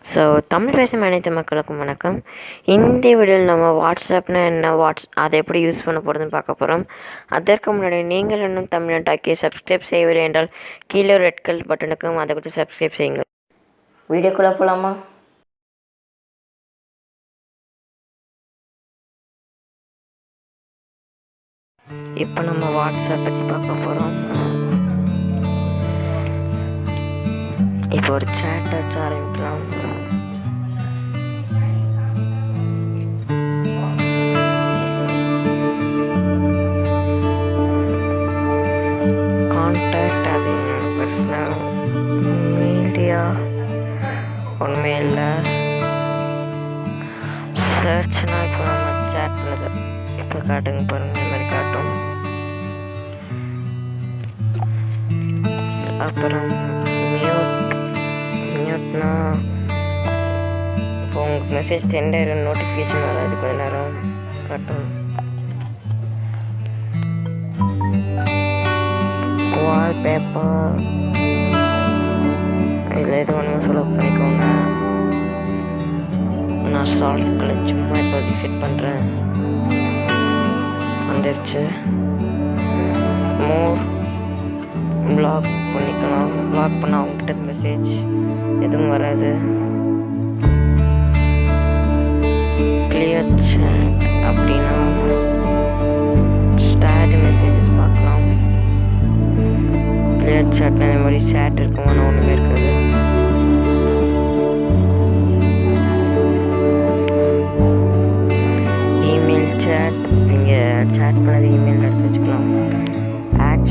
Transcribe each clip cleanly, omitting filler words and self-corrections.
So Tamil பேசும் அனைத்து மக்களுக்கும் வணக்கம். இந்த வீடியோவில் நம்ம வாட்ஸ்அப்னா என்ன, அதை எப்படி யூஸ் பண்ண போகிறதுன்னு பார்க்க போகிறோம். அதற்கு முன்னாடி நீங்கள் இன்னும் தமிழ் டாக்கி சப்ஸ்கிரைப் செய்யவில்லை என்றால் கீழே ரெட் கலர் பட்டனுக்கும் அதை கொடுத்து சப்ஸ்கிரைப் செய்யுங்கள். வீடியோக்குள்ளே போகலாமா? இப்போ நம்ம வாட்ஸ்அப் பற்றி பார்க்க போகிறோம். இப்போ ஒரு சேட் வச்சு ஆரம்பிக்கலாம். கான்டாக்ட் அது பர்சனல் மீடியா ஒன்றுமே இல்லை. சர்ச்னா இப்போ நம்ம சேட் பண்ணது இப்போ காட்டுங்க பாருங்க, இந்த மாதிரி காட்டும். அப்புறம் மியூட்னா இப்போ உங்களுக்கு மெசேஜ் சென்ட் ஆகிடும், நோட்டிஃபிகேஷன் வராது, கொஞ்ச நேரம் காட்டும். வால்பேப்பர் இதில் எது ஒன்றுமே செலக்ட் பண்ணிக்கோங்க. நான் சால்ட் கலர் சும்மா இப்போதைக்கு செட் பண்ணுறேன். வந்துருச்சு. மோர் பிளாக் பண்ணிக்கலாம். பிளாக் பண்ணால் அவங்ககிட்ட மெசேஜ் எதுவும் வராது. கிளியர் சேட் அப்படின்னா ஸ்டார்ட் மெசேஜஸ் பார்க்கலாம். கிளியர் சேட்னா இந்த மாதிரி சேட் இருக்குமான்னு ஒன்றுமே இருக்காது. இமெயில் சேட், நீங்கள் சேட் பண்ணது இமெயில் எடுத்து வச்சுக்கலாம். ஆட்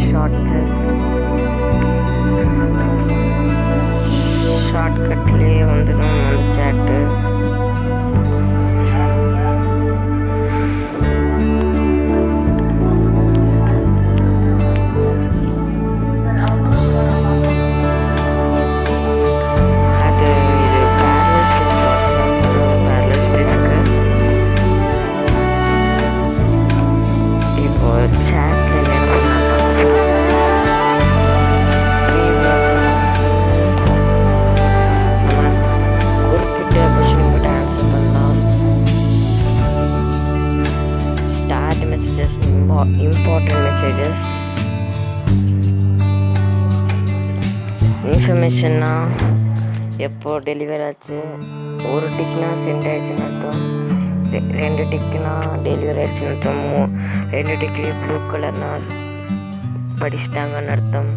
ஷார்ட்கட்லேயே வந்துடும் அந்த சேட்டு. இம்பார்ட்டன்ட் மெசேஜஸ், இன்ஃபர்மேஷன்னா எப்போ டெலிவரி ஆச்சு. ஒரு டிக்னா சென்ட் ஆயிடுச்சுன்னு அர்த்தம். 2 டிக்னா டெலிவரி ஆயிடுச்சுன்னு அர்த்தம். 2 டிக்லேயே ப்ளூ கலர்னா படிச்சிட்டாங்கன்னு அர்த்தம்.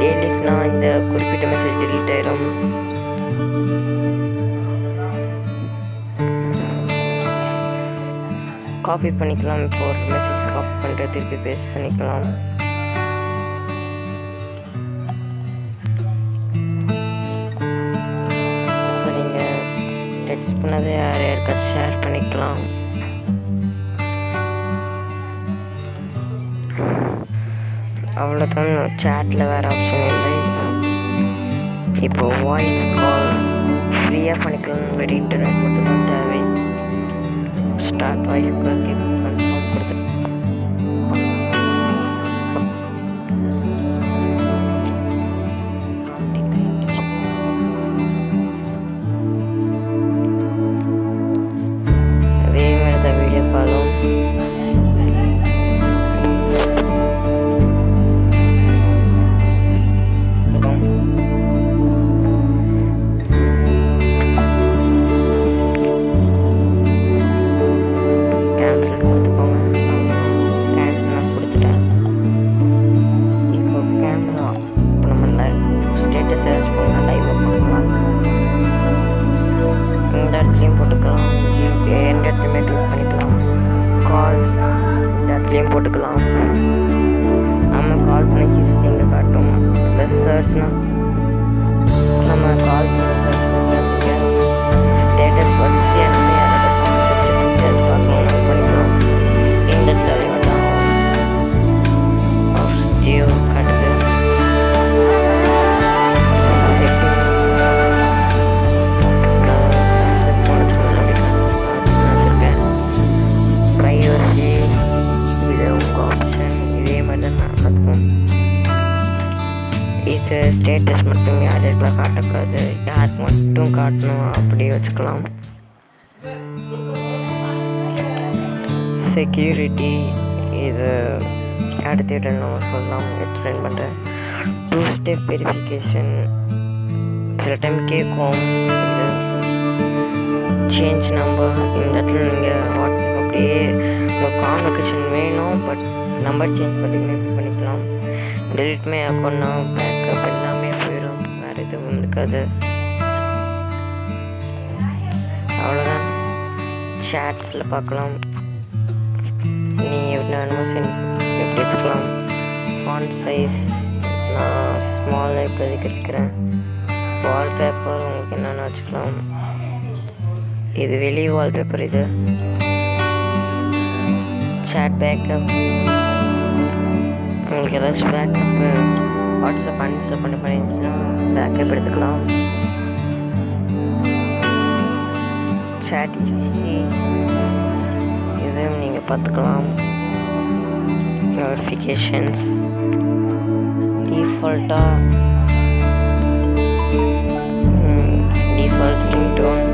டெலிட்னா இந்த குறிப்பிட்ட மெசேஜ் டெலிட் ஆயிடும். காப்பி பண்ணிக்கலாம். இப்போ ஒரு மெசேஜ் காப்பி பண்ணிட்டு திருப்பி பேஸ்ட் பண்ணிக்கலாம். இப்போ நீங்கள் டெக்ஸ்ட் பண்ணதை யாருக்காச்சும் ஷேர் பண்ணிக்கலாம். அவ்வளோதான். சேட்டில் வேறு ஆப்ஷன் இல்லை. இப்போ வாய்ஸ் கால் ஃப்ரீயாக பண்ணிக்கலாம். வெறும் இன்டர்நெட் மட்டும்தான் தேவை. ஸ்டார்ட் வாய்ஸ் கால் கன்ஃபார்ம் கொடுத்து அதே மாதிரி தான் வீடியோ காலும். போட்டுக்கலாம். நம்ம கால் பண்ணி ஹிஸ்ட்ரி இங்கே காட்டும். ப்ளஸ் சர்ச்னா நம்ம கால் பண்ணி ஸ்டேட்டஸ் வரிசையாக பார்க்கலாம் பண்ணிக்கலாம். இந்த தலைவெல்லாம் ஜியோ காட்டுது. ப்ரைவசி இது உங்கள் ஆப்ஷன். இதே மாதிரி தான் நடக்கும். இது ஸ்டேட்டஸ் மட்டும் யாருக்கெல்லாம் காட்டக்கூடாது, யாருக்கு மட்டும் காட்டணும் அப்படி வச்சுக்கலாம். செக்யூரிட்டி இது அடுத்த நம்ம சொல்லலாம், எக்ஸ்பிளைன் பண்ணுறேன். 2 ஸ்டெப் வெரிஃபிகேஷன் சில டைம் கேட்கும். இது சேஞ்ச் நம்பர், இந்த இடத்துல நீங்கள் வாட்ஸ்அப் அப்படியே உங்கள் கான்வெகேஷன் வேணும், பட் நம்பர் சேஞ்ச் பண்ணிக்கலாம். டெலிட்மே அக்கௌண்ட்னா பேக்கப் எல்லாமே போயிடும், வேறு எதுவும் இருக்காது. அவ்வளோதான். சேட்ஸில் பார்க்கலாம், நீ எவ்வளோ வேணுமோ எப்படி வச்சுக்கலாம். ஃபாண்ட் சைஸ் நான் ஸ்மாலாக இப்போதைக்கு வச்சுக்கிறேன். வால்பேப்பர் உங்களுக்கு என்னென்ன வச்சுக்கலாம். இது வெளி வால்பேப்பர். இது சேட் பேக்கப், உங்களுக்கு ஏதாச்சும் பேக்கப்பு வாட்ஸ்அப் அன்இன்ஸ்டால் பண்ணிருந்துச்சுன்னா பேக்கப் எடுத்துக்கலாம். சேட் ஹிஸ்ட்ரி இதையும் நீங்கள் பார்த்துக்கலாம். நோட்டிஃபிகேஷன்ஸ் டிஃபால்ட்டாக டிஃபால்ட் ரிங்டோன்,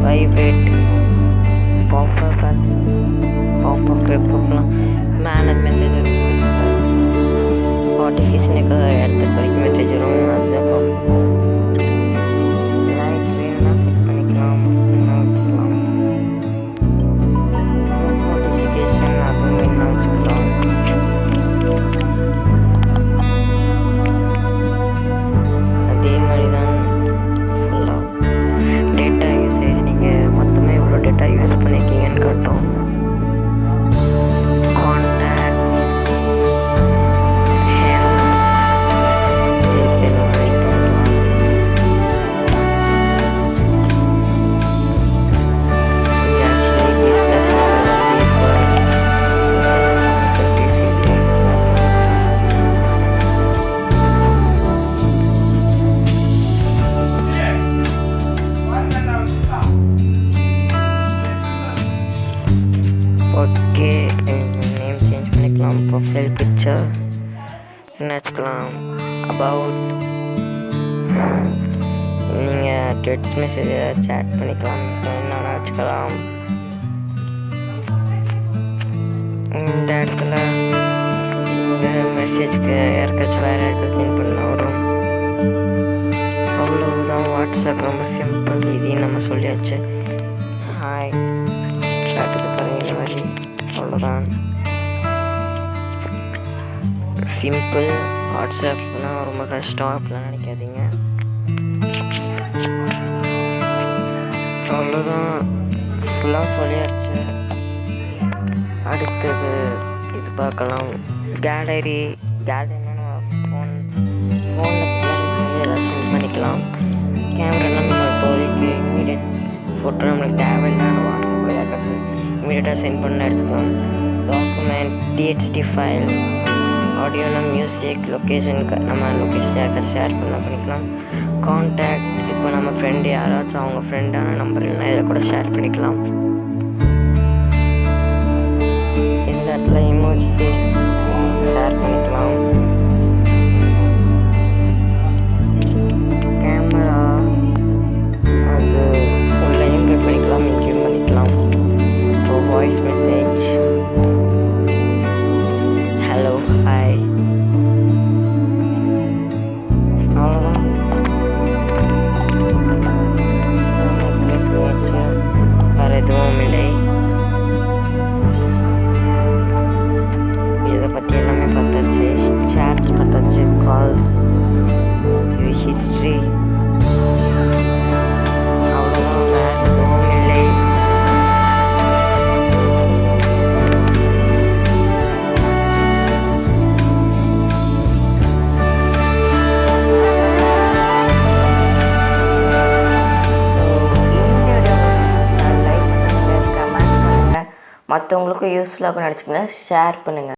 வைப்ரேட், பாப்பப் பார்க்கலாம். மேலே மெசேஜ் நோட்டிஃபிகேஷனுக்கு இடத்துக்கு வரைக்கும் மெசேஜ் வரும். அதுதான் லைக் வேணும்னா செட் பண்ணிக்கலாம். நோட்டிஃபிகேஷன் அதுவும் என்ன வச்சுக்கலாம். அதே மாதிரி தான் ஃபுல்லாக டேட்டா யூசேஜ் நீங்கள் மொத்தமாக எவ்வளோ டேட்டா யூஸ் பண்ணியிருக்கீங்கன்னு காட்டும். ஓகே, நேம் சேஞ்ச் பண்ணிக்கலாம். ப்ரொஃபைல் பிக்சர் என்ன வச்சுக்கலாம். அபவுட் நீங்கள் டெக்ஸ்ட் மெசேஜ் சேட் பண்ணிக்கலாம், என்னென்ன வச்சுக்கலாம். இந்த இடத்துல இந்த மெசேஜ்க்கு யாருக்காச்சும் வேறு யாருக்காச்சும் சேஞ்ச் பண்ண வரும். அவ்வளவுதான். வாட்ஸ்அப் ரொம்ப சிம்பிள். இதையும் நம்ம சொல்லியாச்சு. ஹாய் இந்த மாதிரி அவ்வளோதான். சிம்பிள். வாட்ஸ்அப்னா ரொம்ப கஷ்டம் அப்படிலாம் நினைக்காதீங்க. அவ்வளோதான், ஃபுல்லாக சொல்லியாச்சு. அடுத்தது இது பார்க்கலாம். கேலரினா ஃபோனில் ஏதாச்சும் பண்ணிக்கலாம். கேமராலாம் நம்ம இப்போதைக்கு இமீடியட் ஃபோட்டோ நம்மளுக்கு தேவையில்லாத வாட்ஸ்அப்பில் யாருக்காச்சும் இமீடியட்டாக சென்ட் பண்ண எடுத்துக்கலாம். டாக்குமெண்ட், டிஎக்ஸ்டி ஃபைல், ஆடியோனா மியூசிக், லொக்கேஷனுக்கு நம்ம லொக்கேஷன் யாருக்காச்சும் ஷேர் பண்ணிக்கலாம். கான்டாக்ட், இப்போ நம்ம ஃப்ரெண்டு யாராச்சும் அவங்க ஃப்ரெண்டான நம்பர் இல்லைனா இதில் கூட ஷேர் பண்ணிக்கலாம். இந்த இடத்துல இமோஜி ஃபேஸ் ஷேர் பண்ணிக்கலாம். கேமரா அது உள்ளேயும் பே பண்ணிக்கலாம், இங்கேயும் பண்ணிக்கலாம். So voice message, hello, hi, அவ்வளோதான். வேறு எதுவும் இல்லை. இதை பற்றி எல்லாமே பார்த்தாச்சு. சேட்ஸ் பார்த்தாச்சு, கால்ஸ், இது ஹிஸ்ட்ரி, அவ்வளோதான். வேறு எதுவும் இல்லை. மற்றவங்களுக்கும் யூஸ்ஃபுல்லாக நினச்சிங்கன்னா ஷேர் பண்ணுங்கள்.